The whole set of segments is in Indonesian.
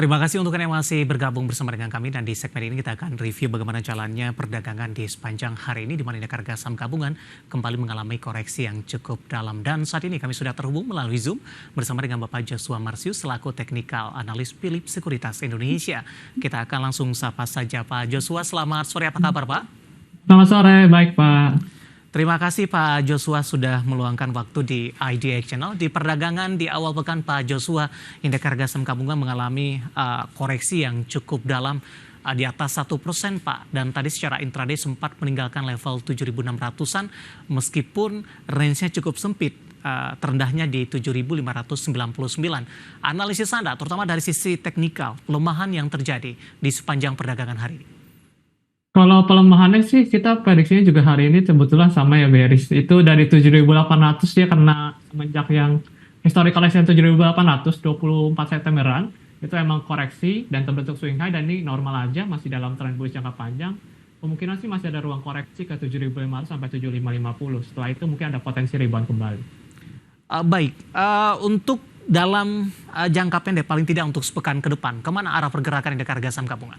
Terima kasih untuk Anda yang masih bergabung bersama dengan kami dan di segmen ini kita akan review bagaimana jalannya perdagangan di sepanjang hari ini di mana indeks harga saham gabungan kembali mengalami koreksi yang cukup dalam dan saat ini kami sudah terhubung melalui Zoom bersama dengan Bapak Joshua Marsius selaku Technical Analyst Phillip Sekuritas Indonesia. Kita akan langsung sapa saja Pak Joshua. Selamat sore, apa kabar Pak? Selamat sore, baik Pak. Terima kasih Pak Joshua sudah meluangkan waktu di IDX Channel. Di perdagangan di awal pekan Pak Joshua, indeks harga saham gabungan mengalami koreksi yang cukup dalam di atas 1% Pak. Dan tadi secara intraday sempat meninggalkan level 7.600-an meskipun range-nya cukup sempit. Terendahnya di 7.599. Analisis Anda terutama dari sisi teknikal, pelemahan yang terjadi di sepanjang perdagangan hari ini. Kalau pelemahannya sih kita prediksinya juga hari ini kebetulan sama ya bearish. Itu dari 7.800 dia kena semenjak yang historical high 7.800 24 Septemberan. Itu emang koreksi dan terbentuk swing high dan ini normal aja masih dalam tren bullish jangka panjang. Kemungkinan sih masih ada ruang koreksi ke 7.500 sampai 7.550. Setelah itu mungkin ada potensi rebound kembali. Untuk dalam jangka pendek paling tidak untuk sepekan ke depan, kemana arah pergerakan indeks harga saham gabungan?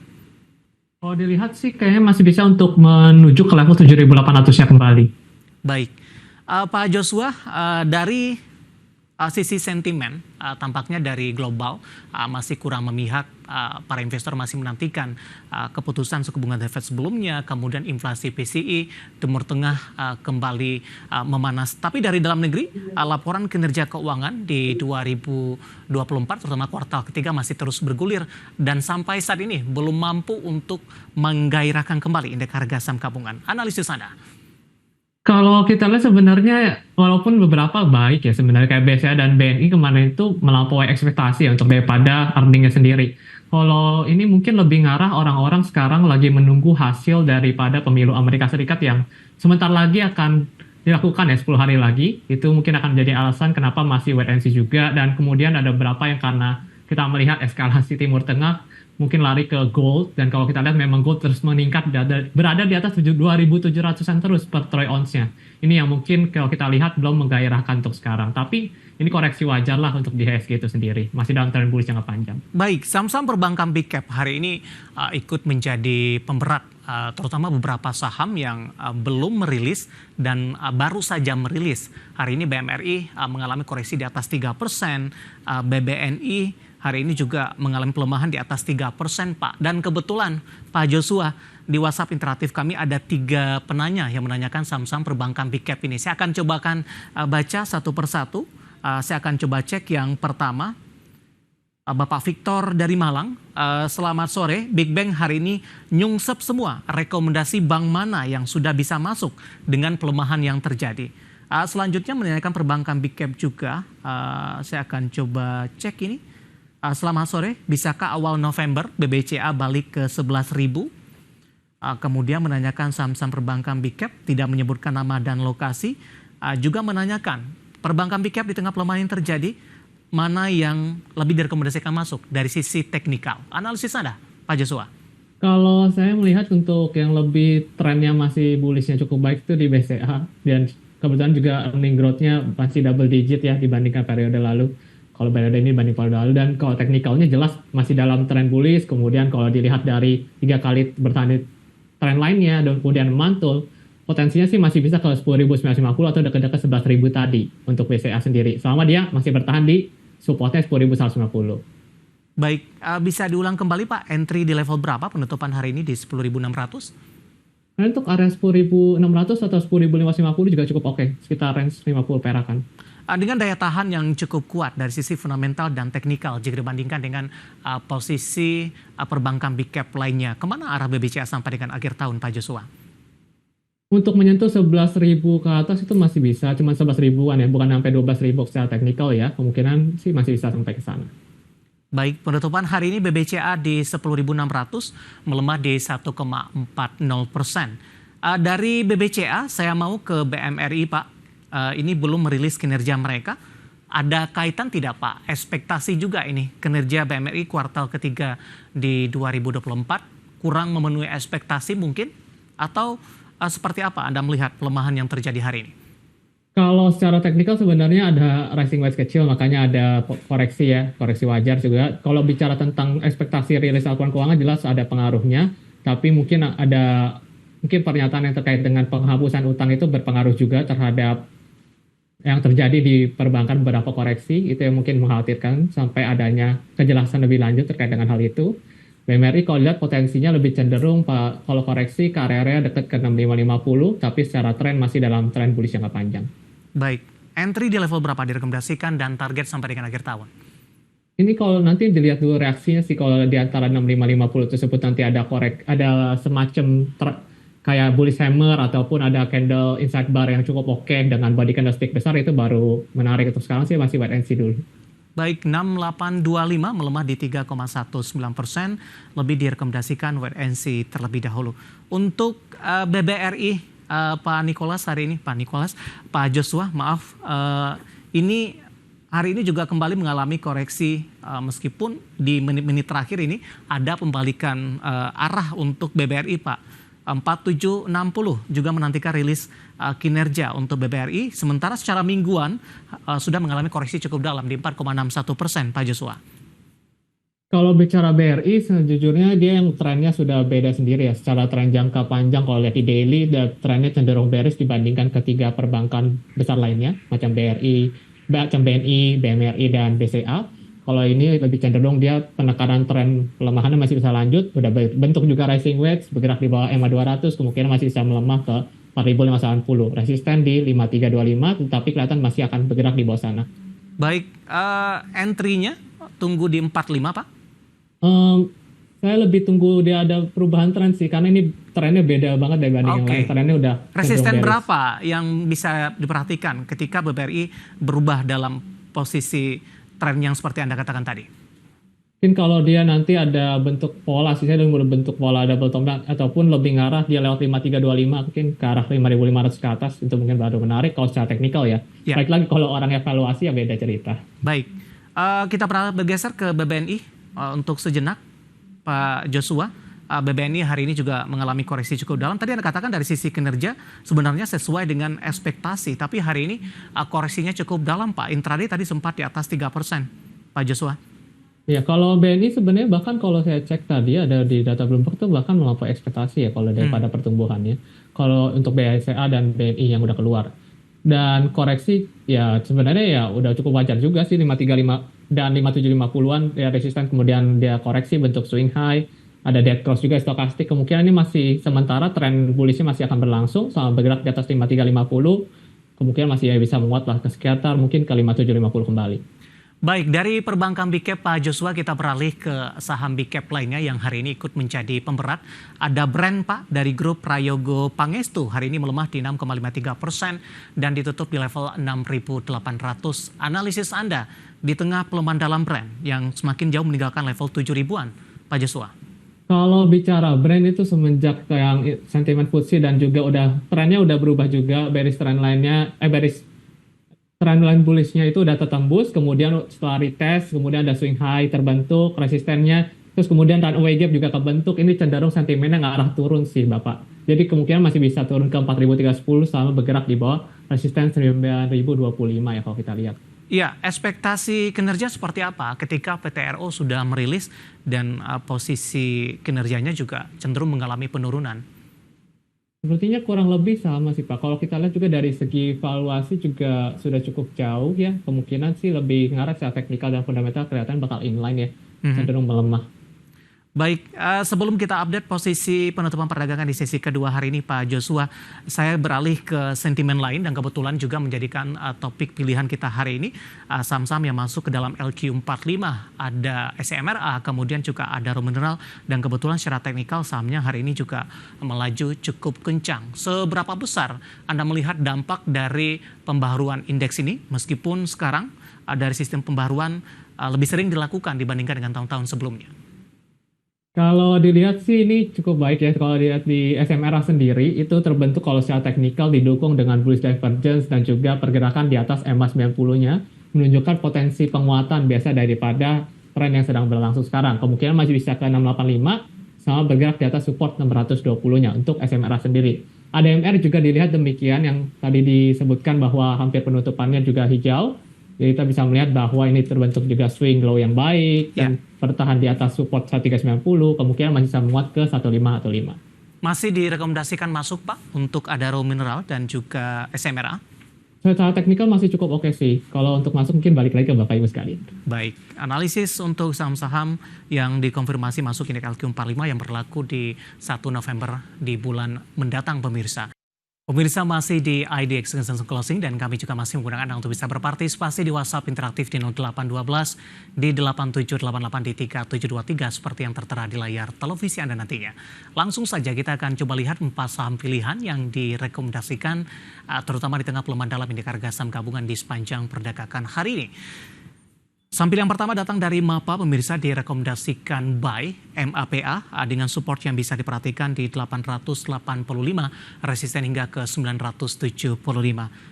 Kalau dilihat sih kayaknya masih bisa untuk menuju ke level 7.800-nya kembali. Baik, Pak Joshua, dari sisi sentimen, tampaknya dari global masih kurang memihak, para investor masih menantikan keputusan suku bunga The Fed sebelumnya, kemudian inflasi PCE, Timur Tengah kembali memanas. Tapi dari dalam negeri, laporan kinerja keuangan di 2024, terutama kuartal ketiga masih terus bergulir dan sampai saat ini belum mampu untuk menggairahkan kembali indeks harga saham gabungan. Analisis Anda? Kalau kita lihat sebenarnya walaupun beberapa baik ya sebenarnya kayak BCA dan BNI kemarin itu melampaui ekspektasi ya untuk daripada earningnya sendiri. Kalau ini mungkin lebih ngarah orang-orang sekarang lagi menunggu hasil daripada pemilu Amerika Serikat yang sebentar lagi akan dilakukan ya 10 hari lagi. Itu mungkin akan menjadi alasan kenapa masih wait and see juga dan kemudian ada beberapa yang karena kita melihat eskalasi Timur Tengah mungkin lari ke gold dan kalau kita lihat memang gold terus meningkat berada di atas 2.700-an terus per troy ounce-nya. Ini yang mungkin kalau kita lihat belum menggairahkan untuk sekarang. Tapi ini koreksi wajar lah untuk di HSG itu sendiri. Masih dalam tren bullish jangka panjang. Baik, saham-saham perbankan big cap hari ini ikut menjadi pemberat terutama beberapa saham yang belum merilis dan baru saja merilis. Hari ini BMRI mengalami koreksi di atas 3%, BBNI hari ini juga mengalami pelemahan di atas 3% Pak. Dan kebetulan Pak Joshua di WhatsApp interaktif kami ada 3 penanya yang menanyakan saham-saham perbankan big cap ini. Saya akan cobakan baca satu persatu. Saya akan coba cek yang pertama. Bapak Victor dari Malang, selamat sore. Big Bang hari ini nyungsep semua. Rekomendasi bank mana yang sudah bisa masuk dengan pelemahan yang terjadi? Selanjutnya menanyakan perbankan big cap juga. Saya akan coba cek ini. Selamat sore, bisakah awal November BBCA balik ke 11.000? Kemudian menanyakan saham-saham perbankan big cap, tidak menyebutkan nama dan lokasi. Juga menanyakan perbankan big cap di tengah pelemahan yang terjadi, mana yang lebih direkomendasikan masuk dari sisi teknikal? Analisis Anda, Pak Joshua. Kalau saya melihat untuk yang lebih trennya masih bullishnya cukup baik itu di BCA. Dan kebetulan juga earning growth-nya masih double digit ya dibandingkan periode lalu. Kalau periode ini dibanding periode lalu dan kalau teknikalnya jelas masih dalam tren bullish. Kemudian kalau dilihat dari 3 kali bertahan tren lainnya dan kemudian mantul, potensinya sih masih bisa ke 10.950 atau dekat-dekat 11.000 tadi untuk BCA sendiri. Selama dia masih bertahan di supportnya 10.150. Baik, bisa diulang kembali Pak, entry di level berapa penutupan hari ini di 10.600? Nah, untuk area 10.600 atau 10.550 juga cukup oke, sekitar range 50 perakan. Dengan daya tahan yang cukup kuat dari sisi fundamental dan teknikal jika dibandingkan dengan posisi perbankan big cap lainnya, kemana arah BBCA sampai dengan akhir tahun Pak Joshua? Untuk menyentuh 11.000 ke atas itu masih bisa, cuma 11.000-an ya, bukan sampai 12.000 secara teknikal ya, kemungkinan sih masih bisa sampai ke sana. Baik, penutupan hari ini BBCA di 10.600 melemah di 1,40%. Dari BBCA saya mau ke BMRI Pak. Ini belum merilis kinerja mereka. Ada kaitan tidak Pak? Ekspektasi juga ini kinerja BMRI kuartal ketiga di 2024 kurang memenuhi ekspektasi mungkin? Atau seperti apa Anda melihat pelemahan yang terjadi hari ini? Kalau secara teknikal sebenarnya ada rising wedge kecil, makanya ada koreksi ya, koreksi wajar juga. Kalau bicara tentang ekspektasi rilis laporan keuangan jelas ada pengaruhnya, tapi mungkin pernyataan yang terkait dengan penghapusan utang itu berpengaruh juga terhadap yang terjadi di perbankan beberapa koreksi, itu yang mungkin mengkhawatirkan sampai adanya kejelasan lebih lanjut terkait dengan hal itu. BMRI kalau lihat potensinya lebih cenderung Pak kalau koreksi ke area dekat ke 6550, tapi secara tren masih dalam tren bullish jangka panjang. Baik, entry di level berapa direkomendasikan dan target sampai dengan akhir tahun? Ini kalau nanti dilihat dulu reaksinya sih kalau di antara 6550 tersebut nanti ada semacam kayak bullish hammer ataupun ada candle inside bar yang cukup oke dengan body candlestick besar itu baru menarik. Untuk sekarang sih masih wait and see dulu. Baik, 6825 melemah di 3,19%, lebih direkomendasikan wait and see terlebih dahulu. Untuk BBRI, Pak Nicholas hari ini, Pak Joshua, maaf, ini hari ini juga kembali mengalami koreksi meskipun di menit-menit terakhir ini ada pembalikan arah untuk BBRI, Pak. 4760 juga menantikan rilis kinerja untuk BBRI, sementara secara mingguan sudah mengalami koreksi cukup dalam di 4,61%, Pak Joshua. Kalau bicara BRI, sejujurnya dia yang trennya sudah beda sendiri ya. Secara tren jangka panjang, kalau lihat di daily, trennya cenderung bearish dibandingkan ketiga perbankan besar lainnya, macam BNI, BMRI, dan BCA. Kalau ini lebih cenderung dia penekanan tren pelemahannya masih bisa lanjut, udah bentuk juga rising wedge, bergerak di bawah EMA 200, kemungkinan masih bisa melemah ke 4.580. Resisten di 5325, tetapi kelihatan masih akan bergerak di bawah sana. Baik, entry-nya tunggu di 45, Pak? Saya lebih tunggu dia ada perubahan tren sih, karena ini trennya beda banget dibanding yang lain. Trennya udah resisten berapa yang bisa diperhatikan ketika BBRI berubah dalam posisi tren yang seperti Anda katakan tadi? Mungkin kalau dia nanti ada bentuk pola, sih saya udah bentuk pola double top down, ataupun lebih ngarah dia lewat 5325, mungkin ke arah 5.500 ke atas, itu mungkin baru menarik kalau secara teknikal ya. Baik lagi kalau orang evaluasi ya beda cerita. Baik, kita bergeser ke BBNI untuk sejenak, Pak Joshua. BBNI hari ini juga mengalami koreksi cukup dalam. Tadi Anda katakan dari sisi kinerja sebenarnya sesuai dengan ekspektasi, tapi hari ini koreksinya cukup dalam, Pak. Intraday tadi sempat di atas 3%, Pak Joshua. Ya, kalau BNI sebenarnya bahkan kalau saya cek tadi ada di data Bloomberg tuh bahkan melampaui ekspektasi ya kalau daripada pertumbuhannya. Kalau untuk BCA dan BNI yang udah keluar. Dan koreksi ya sebenarnya ya udah cukup wajar juga sih 535 dan 5750-an ya resisten, kemudian dia koreksi bentuk swing high. Ada dead cross juga stokastik, kemungkinan ini masih sementara tren bullishnya masih akan berlangsung sama bergerak di atas 5350, kemungkinan masih bisa menguat lah ke sekitar mungkin ke 5750 kembali. Baik, dari perbankan big cap Pak Joshua kita beralih ke saham big cap lainnya yang hari ini ikut menjadi pemberat. Ada Brand, Pak, dari grup Prayogo Pangestu hari ini melemah di 6,53% dan ditutup di level 6.800. Analisis Anda di tengah pelemahan dalam Brand yang semakin jauh meninggalkan level 7.000-an, Pak Joshua? Kalau bicara Brand itu semenjak yang sentimen FTSE dan juga trennya udah berubah juga, bearish trend line bullishnya itu udah tertembus, kemudian setelah retest, kemudian ada swing high terbentuk, resistennya, terus kemudian runway gap juga kebentuk, ini cenderung sentimennya nggak arah turun sih Bapak. Jadi kemungkinan masih bisa turun ke 4.310 selama bergerak di bawah resisten 9.025 ya kalau kita lihat. Iya, ekspektasi kinerja seperti apa ketika PTRO sudah merilis dan posisi kinerjanya juga cenderung mengalami penurunan? Sepertinya kurang lebih sama sih Pak. Kalau kita lihat juga dari segi valuasi juga sudah cukup jauh ya. Kemungkinan sih lebih ngarah secara teknikal dan fundamental kelihatan bakal inline ya. Cenderung melemah. Baik, sebelum kita update posisi penutupan perdagangan di sesi kedua hari ini Pak Joshua, saya beralih ke sentimen lain dan kebetulan juga menjadikan topik pilihan kita hari ini saham-saham yang masuk ke dalam LQ45, ada SMRA, kemudian juga ada Raw Mineral, dan kebetulan secara teknikal sahamnya hari ini juga melaju cukup kencang. Seberapa besar Anda melihat dampak dari pembaharuan indeks ini meskipun sekarang dari sistem pembaharuan lebih sering dilakukan dibandingkan dengan tahun-tahun sebelumnya? Kalau dilihat sih ini cukup baik ya. Kalau dilihat di SMRA sendiri itu terbentuk kalau secara teknikal didukung dengan bullish divergence dan juga pergerakan di atas EMA 90-nya menunjukkan potensi penguatan biasa daripada tren yang sedang berlangsung sekarang. Kemungkinan masih bisa ke 685 sama bergerak di atas support 620-nya untuk SMRA sendiri. ADMR juga dilihat demikian yang tadi disebutkan bahwa hampir penutupannya juga hijau. Jadi kita bisa melihat bahwa ini terbentuk juga swing low yang baik Ya, dan bertahan di atas support 1390, kemungkinan masih bisa menguat ke 1515. masih direkomendasikan masuk Pak untuk Adaro Mineral dan juga SMRA. Secara teknikal masih cukup oke sih. Kalau untuk masuk mungkin balik lagi ke Bapak Ibu sekalian. Baik, analisis untuk saham-saham yang dikonfirmasi masuk indeks LQ45 yang berlaku di 1 November di bulan mendatang pemirsa. Pemirsa masih di IDX Consensus Closing dan kami juga masih menggunakan Anda untuk bisa berpartisipasi di WhatsApp interaktif di 0812 di 8788 di 3723 seperti yang tertera di layar televisi Anda nantinya. Langsung saja kita akan coba lihat 4 saham pilihan yang direkomendasikan terutama di tengah pelemahan dalam indeks harga saham gabungan di sepanjang perdagangan hari ini. Sampil yang pertama datang dari MAPA, pemirsa direkomendasikan buy MAPA dengan support yang bisa diperhatikan di 885, resisten hingga ke 975.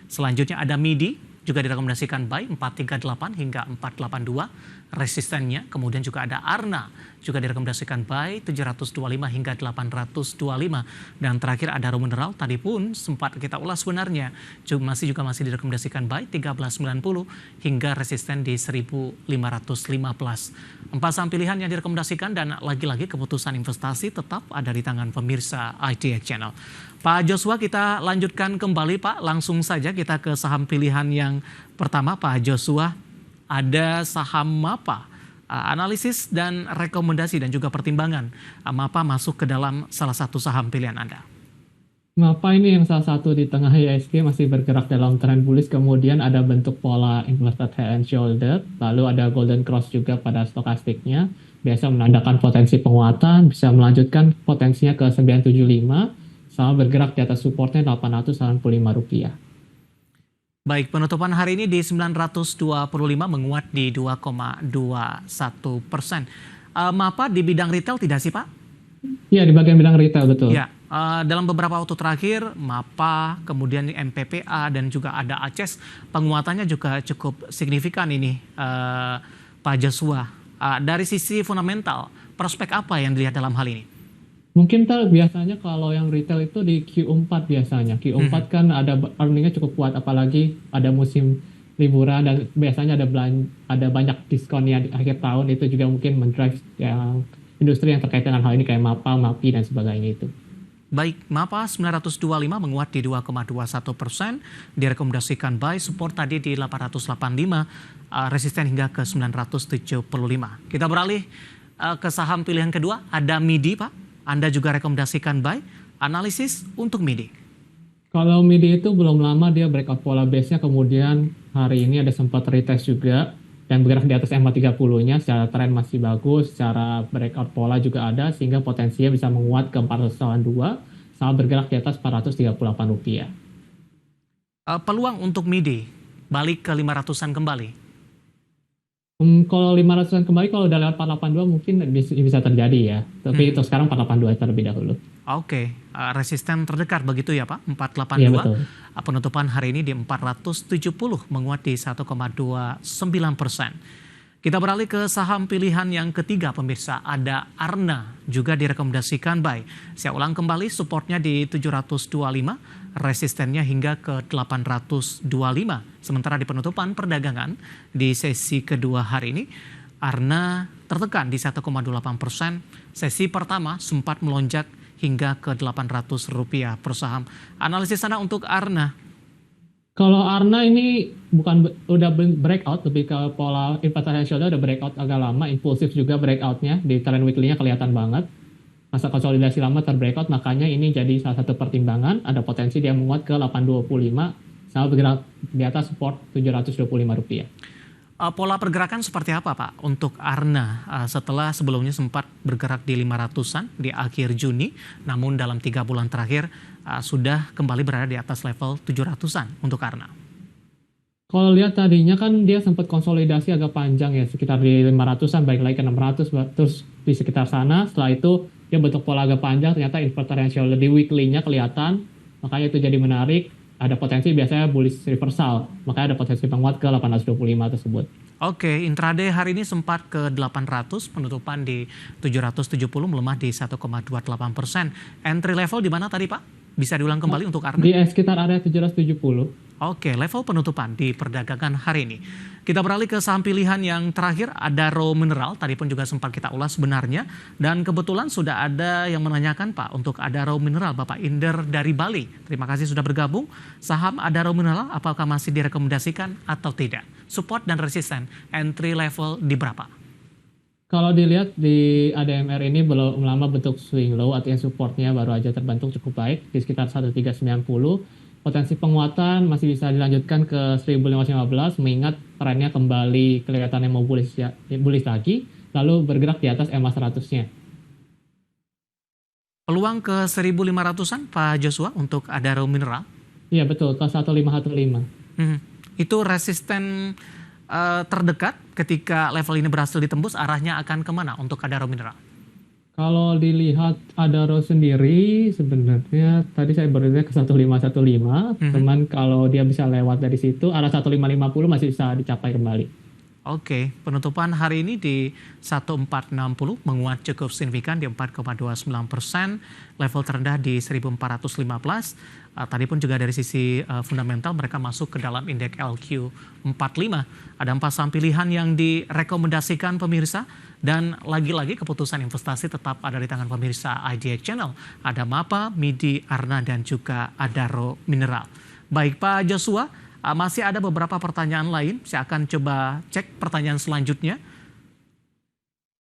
Selanjutnya ada MIDI, juga direkomendasikan buy 438 hingga 482, resistennya. Kemudian juga ada ARNA, juga direkomendasikan buy 725 hingga 825. Dan terakhir ada Adaro Mineral, tadi pun sempat kita ulas sebenarnya, masih direkomendasikan buy 1390 hingga resisten di 1515. 4 saham pilihan yang direkomendasikan dan lagi-lagi keputusan investasi tetap ada di tangan pemirsa IDX Channel. Pak Joshua, kita lanjutkan kembali Pak, langsung saja kita ke saham pilihan yang pertama Pak Joshua. Ada saham MAPA, analisis dan rekomendasi dan juga pertimbangan MAPA masuk ke dalam salah satu saham pilihan Anda. MAPA ini yang salah satu di tengah IHSG masih bergerak dalam tren bullish, kemudian ada bentuk pola inverted head and shoulder, lalu ada golden cross juga pada stokastiknya, biasa menandakan potensi penguatan, bisa melanjutkan potensinya ke 975, sama bergerak di atas supportnya Rp895. Baik, penutupan hari ini di 925 menguat di 2,21%. MAPA di bidang retail tidak sih Pak? Iya, di bagian bidang retail, betul. Ya, dalam beberapa waktu terakhir MAPA, kemudian MPPA dan juga ada ACES, penguatannya juga cukup signifikan ini Pak Joshua. Dari sisi fundamental, prospek apa yang dilihat dalam hal ini? Mungkin biasanya kalau yang retail itu di Q4 biasanya. Q4 kan ada earningnya cukup kuat, apalagi ada musim liburan dan biasanya ada banyak diskonnya di akhir tahun, itu juga mungkin mendrive yang industri yang terkait dengan hal ini kayak MAPA, MAPI dan sebagainya itu. Baik, MAPA 925 menguat di 2,21%, direkomendasikan buy, support tadi di 885, resisten hingga ke 975. Kita beralih ke saham pilihan kedua, ada MIDI Pak. Anda juga rekomendasikan buy, analisis untuk MIDI. Kalau MIDI itu belum lama dia breakout pola base-nya, kemudian hari ini ada sempat retest juga dan bergerak di atas MA30-nya, secara tren masih bagus, secara breakout pola juga ada, sehingga potensinya bisa menguat ke 402, sama bergerak di atas Rp438. Peluang untuk MIDI balik ke 500-an kembali? Kalau 500-an kembali, kalau udah lewat 482 mungkin bisa terjadi ya. Tapi itu sekarang 482 terlebih dahulu. Oke, resisten terdekat begitu ya Pak, 482. Iya, betul. Penutupan hari ini di 470, menguat di 1,29%. Kita beralih ke saham pilihan yang ketiga pemirsa, ada ARNA, juga direkomendasikan buy. Saya ulang kembali, supportnya di 725, resistennya hingga ke 825. Sementara di penutupan perdagangan di sesi kedua hari ini, ARNA tertekan di 1,28%. Sesi pertama sempat melonjak hingga ke Rp800 per saham. Analisis Anda untuk ARNA? Kalau ARNA ini udah breakout, lebih ke pola inverted shoulder, udah breakout agak lama, impulsif juga breakoutnya, di trend weekly-nya kelihatan banget. Masa konsolidasi lama terbreakout, makanya ini jadi salah satu pertimbangan, ada potensi dia menguat ke 825, sama bergerak di atas support Rp725. Pola pergerakan seperti apa Pak untuk ARNA setelah sebelumnya sempat bergerak di 500-an di akhir Juni, namun dalam 3 bulan terakhir sudah kembali berada di atas level 700-an untuk ARNA? Kalau lihat tadinya kan dia sempat konsolidasi agak panjang ya, sekitar di 500-an, balik lagi ke 600, terus di sekitar sana. Setelah itu dia bentuk pola agak panjang, ternyata inverted shoulder di weekly-nya kelihatan, makanya itu jadi menarik. Ada potensi biasanya bullish reversal, makanya ada potensi penguat ke 825 tersebut. Oke, intraday hari ini sempat ke 800, penutupan di 770, melemah di 1,28%. Entry level di mana tadi Pak? Bisa diulang kembali untuk Arna? Di sekitar area 770. Oke, level penutupan di perdagangan hari ini. Kita beralih ke saham pilihan yang terakhir, Adaro Mineral. Tadi pun juga sempat kita ulas sebenarnya. Dan kebetulan sudah ada yang menanyakan Pak untuk Adaro Mineral, Bapak Inder dari Bali. Terima kasih sudah bergabung. Saham Adaro Mineral apakah masih direkomendasikan atau tidak? Support dan resisten, entry level di berapa? Kalau dilihat di ADMR ini belum lama bentuk swing low, artinya supportnya baru aja terbentuk cukup baik di sekitar 1390. Potensi penguatan masih bisa dilanjutkan ke 1515 mengingat trennya kembali kelihatannya mau bullish lagi, lalu bergerak di atas EMA 100-nya. Peluang ke 1500-an Pak Joshua untuk Adaro Mineral? Iya betul, ke 1515. Itu resisten terdekat ketika level ini berhasil ditembus, arahnya akan kemana untuk Adaro Mineral? Kalau dilihat Adaro sendiri sebenarnya tadi saya barunya ke 1515, teman kalau dia bisa lewat dari situ arah 1550 masih bisa dicapai kembali. Oke, penutupan hari ini di 1460 menguat cukup signifikan di 4,29%, level terendah di 1415. Tadi pun juga dari sisi fundamental mereka masuk ke dalam indeks LQ45. Ada 4 saham pilihan yang direkomendasikan pemirsa dan lagi-lagi keputusan investasi tetap ada di tangan pemirsa IDX Channel. Ada MAPA, MIDI, Arna dan juga Adaro Mineral. Baik Pak Joshua, masih ada beberapa pertanyaan lain, saya akan coba cek pertanyaan selanjutnya.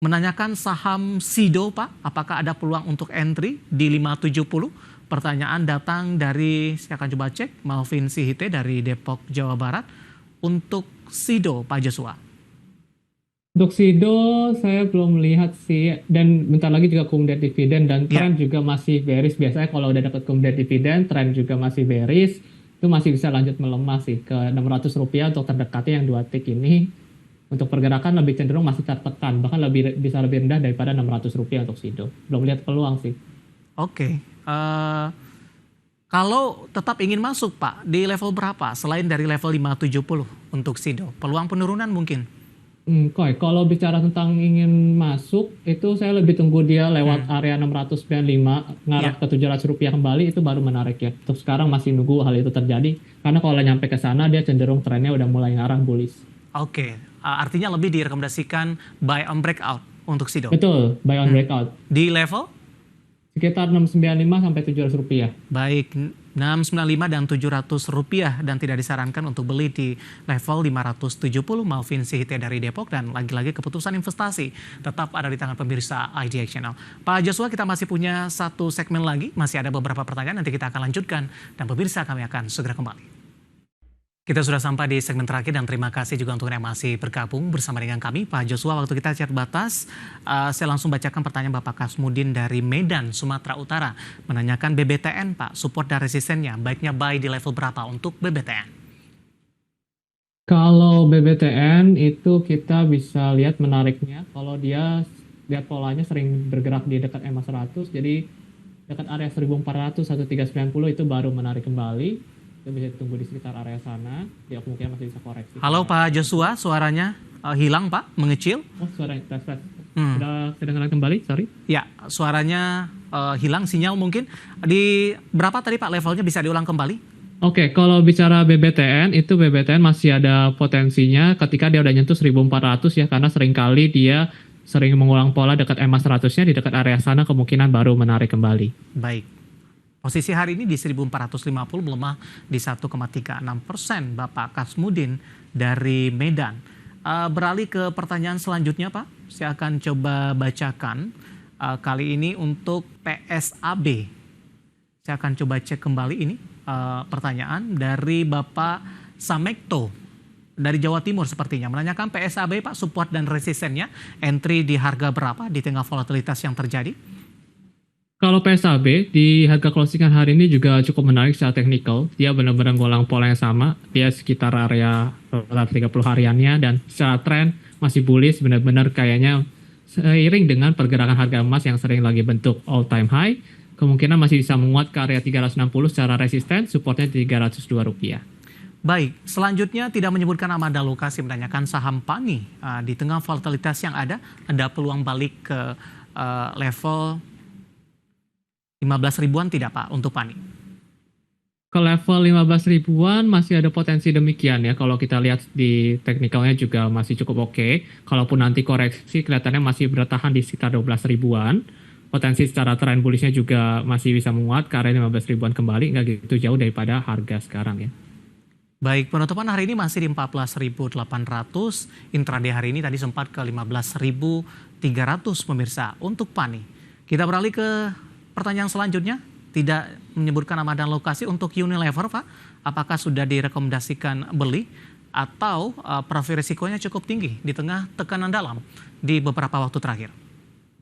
Menanyakan saham Sido Pak, apakah ada peluang untuk entry di 570? Pertanyaan datang dari, saya akan coba cek, Malvin Sihite dari Depok, Jawa Barat. Untuk Sido Pak Joshua. Untuk Sido saya belum melihat sih, dan bentar lagi juga kumdet dividen dan tren juga masih bearish. Biasanya kalau udah dapat kumdet dividen, tren juga masih bearish. Itu masih bisa lanjut melemah sih ke Rp600 untuk terdekatnya yang 2 tick ini. Untuk pergerakan lebih cenderung masih tertekan, bahkan bisa lebih rendah daripada Rp600 untuk Sido. Belum lihat peluang sih. Oke, kalau tetap ingin masuk Pak, di level berapa selain dari level 570 untuk Sido? Peluang penurunan mungkin? Kalau bicara tentang ingin masuk, itu saya lebih tunggu dia lewat area 695, ngarah ke Rp700 kembali, itu baru menarik ya. Untuk sekarang masih nunggu hal itu terjadi, karena kalau nyampe ke sana dia cenderung trennya udah mulai ngarah bullish. Oke, artinya lebih direkomendasikan buy on breakout untuk Sido? Betul, buy on breakout. Di level? Sekitar 695 sampai Rp700. Baik, 695 dan Rp700 dan tidak disarankan untuk beli di level 570. Malvin Sihite dari Depok dan lagi-lagi keputusan investasi tetap ada di tangan pemirsa IDX Channel. Pak Joshua, kita masih punya satu segmen lagi, masih ada beberapa pertanyaan, nanti kita akan lanjutkan dan pemirsa kami akan segera kembali. Kita sudah sampai di segmen terakhir dan terima kasih juga untuk yang masih bergabung bersama dengan kami. Pak Joshua, waktu kita terbatas, saya langsung bacakan pertanyaan Bapak Kasmudin dari Medan, Sumatera Utara. Menanyakan BBTN Pak, support dan resistennya, baiknya buy di level berapa untuk BBTN? Kalau BBTN itu kita bisa lihat menariknya, kalau dia lihat polanya sering bergerak di dekat EMA 100, jadi dekat area 1400, 1390 itu baru menarik kembali. Kita bisa tunggu di sekitar area sana, dia kemungkinan masih bisa koreksi. Halo Pak Joshua, suaranya hilang Pak, mengecil. Oh suaranya, tes. Sudah kedengaran kembali, sorry. Ya, suaranya hilang, sinyal mungkin. Di berapa tadi Pak levelnya, bisa diulang kembali? Oke, kalau bicara BBTN, itu BBTN masih ada potensinya ketika dia udah nyentuh 1400 ya, karena seringkali dia sering mengulang pola dekat EMA 100-nya, di dekat area sana kemungkinan baru menarik kembali. Baik. Posisi hari ini di 1450 melemah di 1,36%. Bapak Kasmudin dari Medan. Beralih ke pertanyaan selanjutnya Pak. Saya akan coba bacakan. Kali ini untuk PSAB. Saya akan coba cek kembali ini pertanyaan dari Bapak Samekto dari Jawa Timur sepertinya. Menanyakan PSAB Pak, support dan resistennya, entry di harga berapa di tengah volatilitas yang terjadi? Kalau PSAB di harga closingan hari ini juga cukup menarik secara teknikal. Dia benar-benar ngulang pola yang sama. Dia sekitar area 30 hariannya dan secara tren masih bullish. Benar-benar kayaknya seiring dengan pergerakan harga emas yang sering lagi bentuk all time high. Kemungkinan masih bisa menguat ke area 360 secara resisten. Supportnya di Rp302. Baik, selanjutnya tidak menyebutkan nama dan lokasi, menanyakan saham PANI. Di tengah volatilitas yang ada peluang balik ke level 15 ribuan tidak Pak untuk PANI? Ke level 15 ribuan masih ada potensi demikian ya. Kalau kita lihat di teknikalnya juga masih cukup oke. Kalaupun nanti koreksi kelihatannya masih bertahan di sekitar 12 ribuan. Potensi secara tren bullishnya juga masih bisa menguat ke area 15 ribuan kembali. Nggak gitu jauh daripada harga sekarang ya. Baik, penutupan hari ini masih di 14.800. Intraday hari ini tadi sempat ke 15.300 pemirsa untuk Pani. Kita beralih ke pertanyaan selanjutnya. Tidak menyebutkan nama dan lokasi untuk Unilever, Pak. Apakah sudah direkomendasikan beli atau profil risikonya cukup tinggi di tengah tekanan dalam di beberapa waktu terakhir?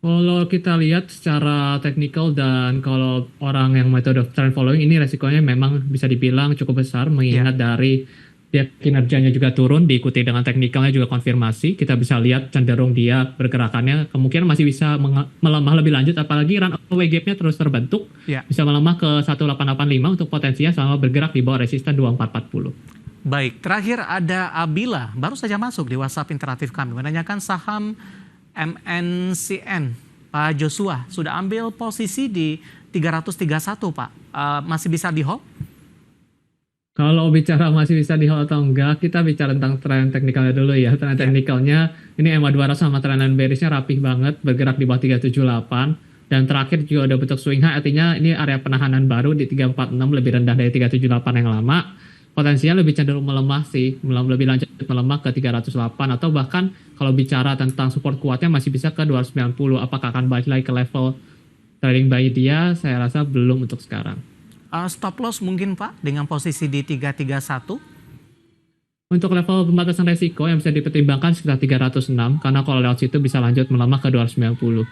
Kalau kita lihat secara teknikal dan kalau orang yang metode trend following ini resikonya memang bisa dibilang cukup besar mengingat dari dia kinerjanya juga turun diikuti dengan teknikalnya juga konfirmasi. Kita bisa lihat cenderung dia pergerakannya kemungkinan masih bisa melemah lebih lanjut apalagi runaway gap-nya terus terbentuk. Bisa melemah ke 1885 untuk potensinya selama bergerak di bawah resisten 2440. Baik, terakhir ada Abila baru saja masuk di WhatsApp interaktif kami menanyakan saham MNCN. Pak Joshua sudah ambil posisi di 331 Pak. Masih bisa di hold? Kalau bicara masih bisa di hold atau enggak, kita bicara tentang tren teknikalnya dulu ya. Tren teknikalnya ini MA200 sama trenan bearishnya rapih banget, bergerak di bawah 378. Dan terakhir juga udah bentuk swing high, artinya ini area penahanan baru di 346 lebih rendah dari 378 yang lama. Potensinya lebih cenderung melemah sih, lebih lanjut melemah ke 308 atau bahkan kalau bicara tentang support kuatnya masih bisa ke 290. Apakah akan balik lagi ke level trading buy dia? Saya rasa belum untuk sekarang. Stop loss mungkin Pak dengan posisi di 331? Untuk level pembatasan resiko yang bisa dipertimbangkan sekitar 306 karena kalau lewat situ bisa lanjut melemah ke 290.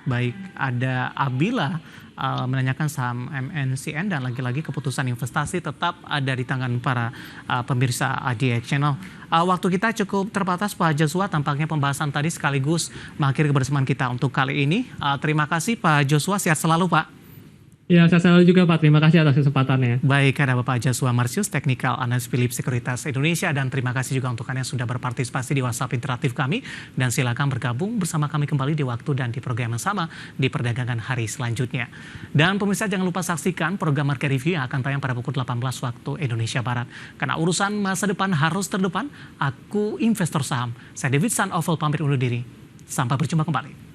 Baik, ada Abila menanyakan saham MNCN dan lagi-lagi keputusan investasi tetap ada di tangan para pemirsa ADX Channel. Waktu kita cukup terbatas Pak Joshua, tampaknya pembahasan tadi sekaligus mengakhiri kebersamaan kita untuk kali ini. Terima kasih Pak Joshua, sehat selalu Pak. Ya, saya selalu juga Pak. Terima kasih atas kesempatannya. Baik, ada Bapak Joshua Martius, Technical Analyst Philips Sekuritas Indonesia. Dan terima kasih juga untuk kalian yang sudah berpartisipasi di WhatsApp interaktif kami. Dan silakan bergabung bersama kami kembali di waktu dan di program yang sama di perdagangan hari selanjutnya. Dan pemirsa jangan lupa saksikan program Market Review yang akan tayang pada pukul 18 waktu Indonesia Barat. Karena urusan masa depan harus terdepan, aku investor saham. Saya David San Oval pamit undur diri. Sampai berjumpa kembali.